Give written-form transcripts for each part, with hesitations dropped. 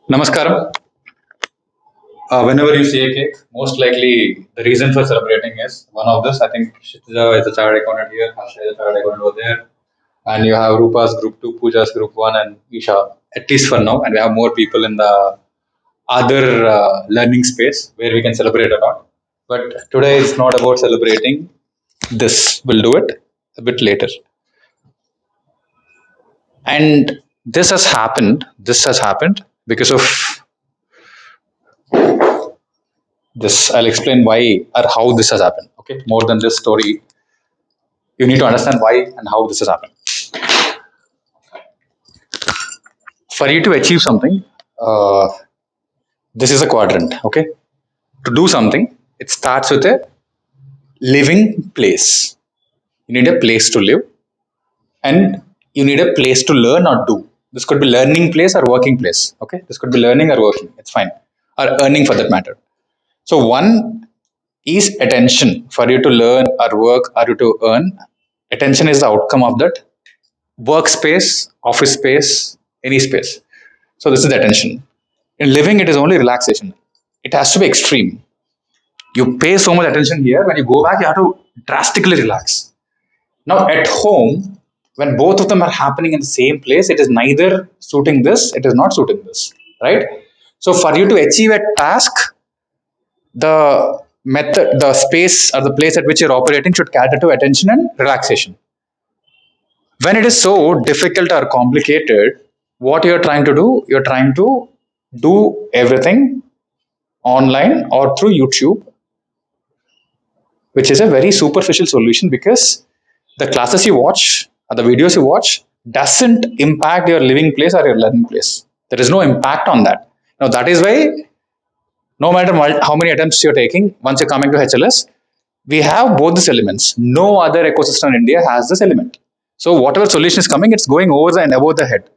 Namaskaram. Whenever you see a cake, most likely the reason for celebrating is one of this. I think Shitija is a chartered accountant here, Harsha is a chartered accountant over there, and you have Rupa's group 2, Pooja's group 1, and Isha, at least for now. And we have more people in the other learning space where we can celebrate a lot. But today is not about celebrating this. We'll do it a bit later. And this has happened because of this. I'll explain why or how this has happened. Okay, more than this story, you need to understand why and how this has happened. For you to achieve something, uh, this is a quadrant. Okay, to do something, it starts with a living place. You need a place to live, and you need a place to learn or do. This could be learning place or working place. Okay, this could be learning or working. It's fine, or earning for that matter. So one is attention. For you to learn or work or you to earn, attention is the outcome of that workspace, office space, any space. So this is the attention. In living, it is only relaxation. It has to be extreme. You pay so much attention here. When you go back, you have to drastically relax. Now at home, when both of them are happening in the same place, it is neither suiting this, it is not suiting this, right? So for you to achieve a task, the method, the space or the place at which you're operating should cater to attention and relaxation. When it is so difficult or complicated, what you're trying to do, you're trying to do everything online or through YouTube, which is a very superficial solution because the classes you watch or the videos you watch doesn't impact your living place or your learning place. There is no impact on that. Now that is why no matter how many attempts you're taking, once you're coming to HLS, we have both these elements. No other ecosystem in India has this element. So whatever solution is coming, it's going over and above the head,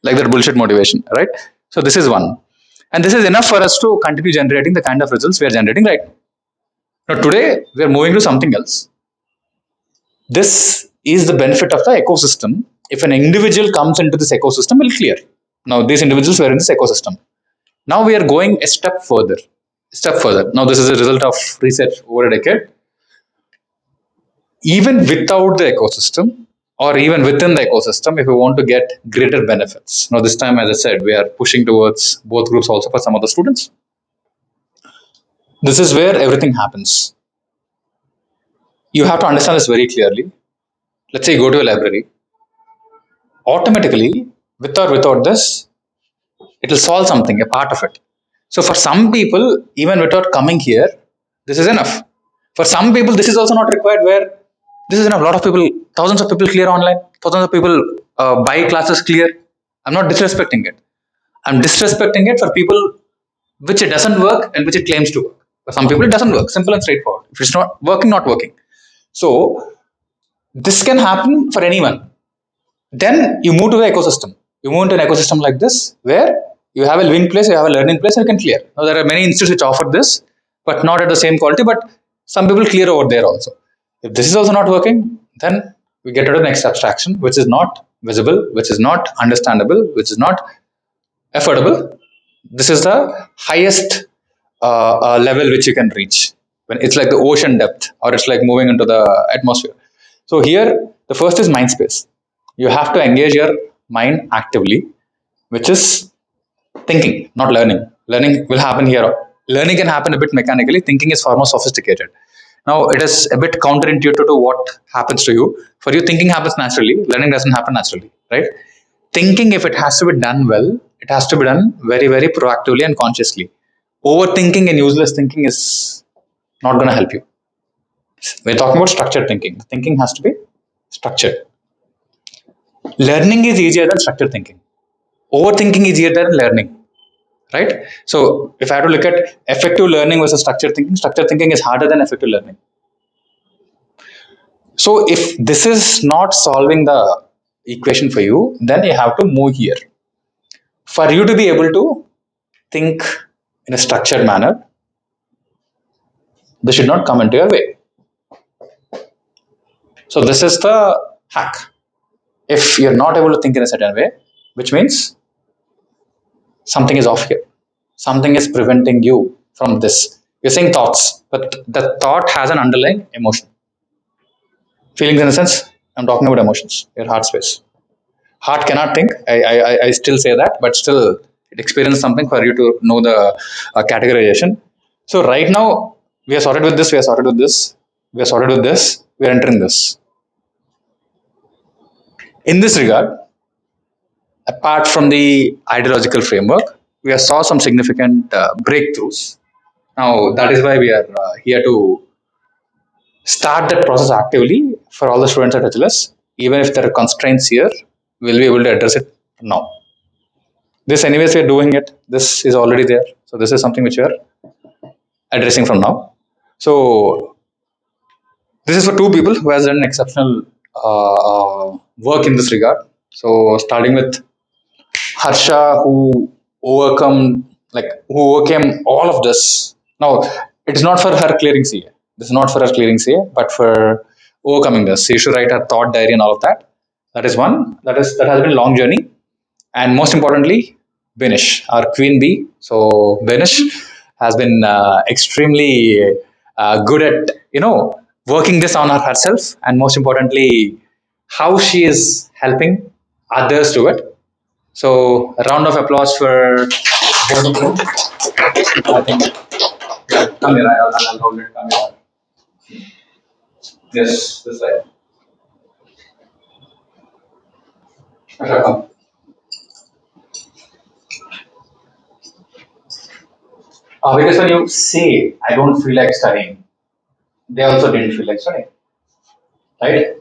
like that bullshit motivation, right? So this is one. And this is enough for us to continue generating the kind of results we are generating right now. Now today, we are moving to something else. This is the benefit of the ecosystem. If an individual comes into this ecosystem, will clear. Now these individuals were in this ecosystem. Now we are going a step further. Step further. Now this is a result of research over a decade. Even without the ecosystem, or even within the ecosystem, if we want to get greater benefits. Now this time, as I said, we are pushing towards both groups also for some of the students. This is where everything happens. You have to understand this very clearly. Let's say you go to a library. Automatically, with or without this, it will solve something, a part of it. So for some people, even without coming here, this is enough. For some people, this is also not required. Where this is enough. A lot of people, thousands of people clear online. Thousands of people buy classes clear. I'm not disrespecting it. I'm disrespecting it for people which it doesn't work and which it claims to work. For some people, it doesn't work. Simple and straightforward. If it's not working, not working. So this can happen for anyone. Then you move to the ecosystem. You move into an ecosystem like this where you have a living place, you have a learning place, and you can clear. Now there are many institutes which offer this, but not at the same quality. But some people clear over there also. If this is also not working, then we get to the next abstraction, which is not visible, which is not understandable, which is not affordable. This is the highest level which you can reach. When it's like the ocean depth, or it's like moving into the atmosphere. So here, the first is mind space. You have to engage your mind actively, which is thinking, not learning. Learning will happen here. Learning can happen a bit mechanically. Thinking is far more sophisticated. Now, it is a bit counterintuitive to what happens to you. For you, thinking happens naturally. Learning doesn't happen naturally, right? Thinking, if it has to be done well, it has to be done very, very proactively and consciously. Overthinking and useless thinking is not going to help you. We're talking about structured thinking. Thinking has to be structured. Learning is easier than structured thinking. Overthinking is easier than learning, right? So if I have to look at effective learning versus structured thinking is harder than effective learning. So if this is not solving the equation for you, then you have to move here. For you to be able to think in a structured manner, this should not come into your way. So this is the hack. If you're not able to think in a certain way, which means something is off here. Something is preventing you from this. You're saying thoughts, but the thought has an underlying emotion. Feelings in a sense, I'm talking about emotions, your heart space. Heart cannot think. I still say that, but still it experiences something for you to know the categorization. So right now we are sorted with this, we are sorted with this, we are sorted with this, we are entering this. In this regard, apart from the ideological framework, we have saw some significant breakthroughs. Now that is why we are here to start that process actively for all the students at HLS. Even if there are constraints here, we'll be able to address it now. This, anyways, we're doing it. This is already there. So this is something which we are addressing from now. So this is for two people who has done exceptional work in this regard. So starting with Harsha, who overcame all of this. Now, it is not for her clearing CA. This is not for her clearing CA, but for overcoming this. She should write her thought diary and all of that. That is one. That has been a long journey. And most importantly, Binish, our queen bee. So Binish has been extremely good at working this on herself, and most importantly, how she is helping others do it. So a round of applause for both of them. I think. Yeah, come here. I'll hold it. Come here. Yes, this way. Asha, come. Because when you say, I don't feel like studying, they also didn't feel like studying, right?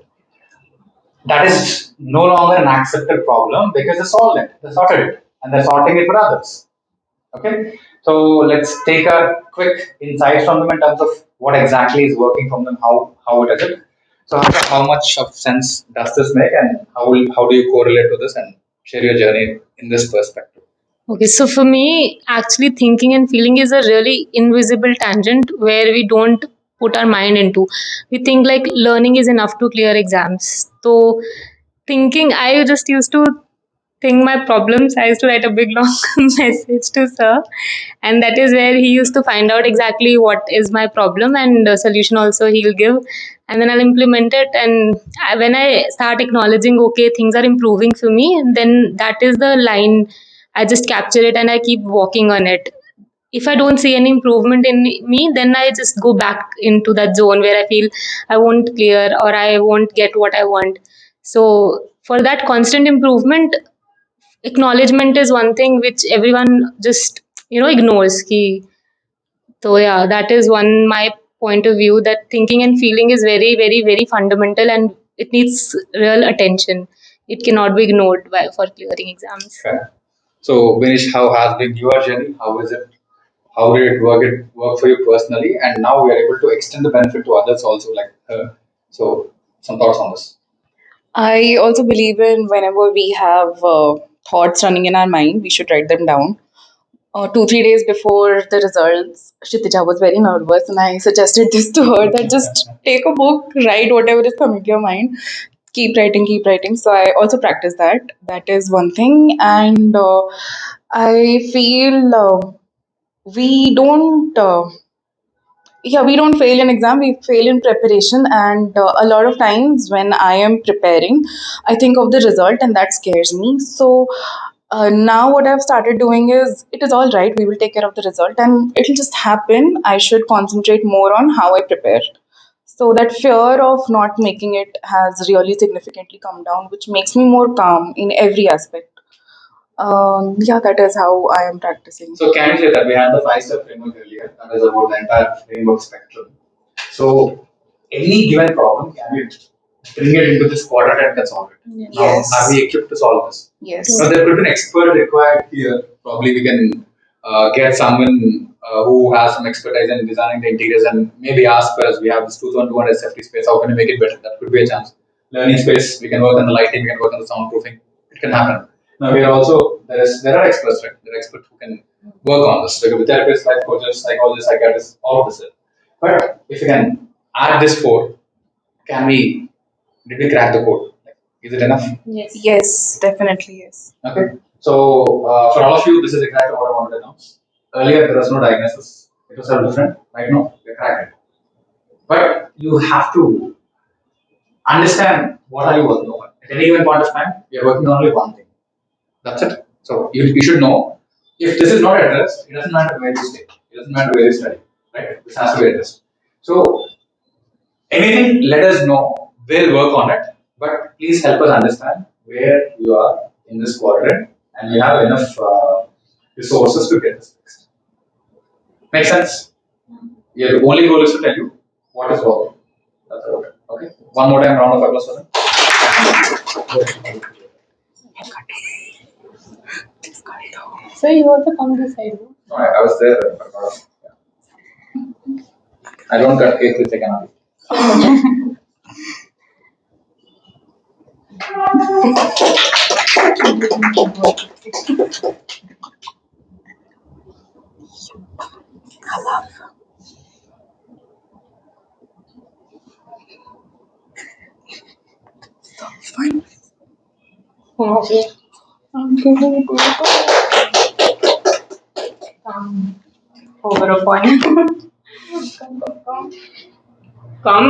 That is no longer an accepted problem because they solved it, they sorted it, and they're sorting it for others. Okay, so let's take a quick insight from them in terms of what exactly is working from them, how it is it. So how much of sense does this make, and how do you correlate to this and share your journey in this perspective? Okay, so for me, actually, thinking and feeling is a really invisible tangent where we don't put our mind into. We think like learning is enough to clear exams. So, thinking, I just used to think my problems. I used to write a big long message to sir, and that is where he used to find out exactly what is my problem and the solution also he'll give, and then I'll implement it. And when I start acknowledging, okay, things are improving for me, then that is the line. I just capture it and I keep walking on it. If I don't see any improvement in me, then I just go back into that zone where I feel I won't clear or I won't get what I want. So for that constant improvement, acknowledgement is one thing which everyone just ignores. So yeah, that is one my point of view, that thinking and feeling is very very very fundamental and it needs real attention. It cannot be ignored for clearing exams. Okay. So, Binish, how has been your journey? How is it? How did it work for you personally? And now we are able to extend the benefit to others also. Like, so some thoughts on this. I also believe in whenever we have thoughts running in our mind, we should write them down. 2 3 days before the results, Kshitija was very nervous, and I suggested this to her that just take a book, write whatever is coming to your mind, keep writing, keep writing. So I also practice that. That is one thing, and I feel we don't. Yeah, we don't fail in exam, we fail in preparation. And a lot of times when I am preparing, I think of the result, and that scares me. So now what I've started doing is, it is all right, we will take care of the result and it'll just happen. I should concentrate more on how I prepare. So that fear of not making it has really significantly come down, which makes me more calm in every aspect. Yeah, that is how I am practicing. So can you say that we had the five-step framework earlier? That is about the entire framework spectrum. So any given problem, can we bring it into this quadrant and can solve it? Now, Yes. are we equipped to solve this? Yes. Now, there could be an expert required here. Probably we can get someone who has some expertise in designing the interiors and maybe ask us, we have this 2200 safety space, how can we make it better? That could be a chance. Learning space, we can work on the lighting, we can work on the soundproofing. It can happen. Now here also there are experts, right? There are experts who can work on this. There could be therapists, life coaches, psychologists, psychiatrists, all of this. But if you can add this four, can we did we crack the code? Like, is it enough? Yes, definitely yes. Okay. So, for all of you, this is exactly what I wanted to announce. Earlier, there was no diagnosis. It was all different. Right now, we cracked it. But you have to understand what are you working on. At any given point of time, you are working on only one thing. That's it. So you should know if this is not addressed, it doesn't matter where you stay. It doesn't matter where you study. Right? This has to be addressed. So anything, let us know. We'll work on it. But please help us understand where you are in this quadrant and we have enough resources to get this fixed. Make sense? Yeah, the only goal is to tell you what is wrong. That's about it. Okay. One more time, round of applause for them. So you also come this side. No? No, I was there. But I don't cut cake with chicken. Okay. Over a point. Come.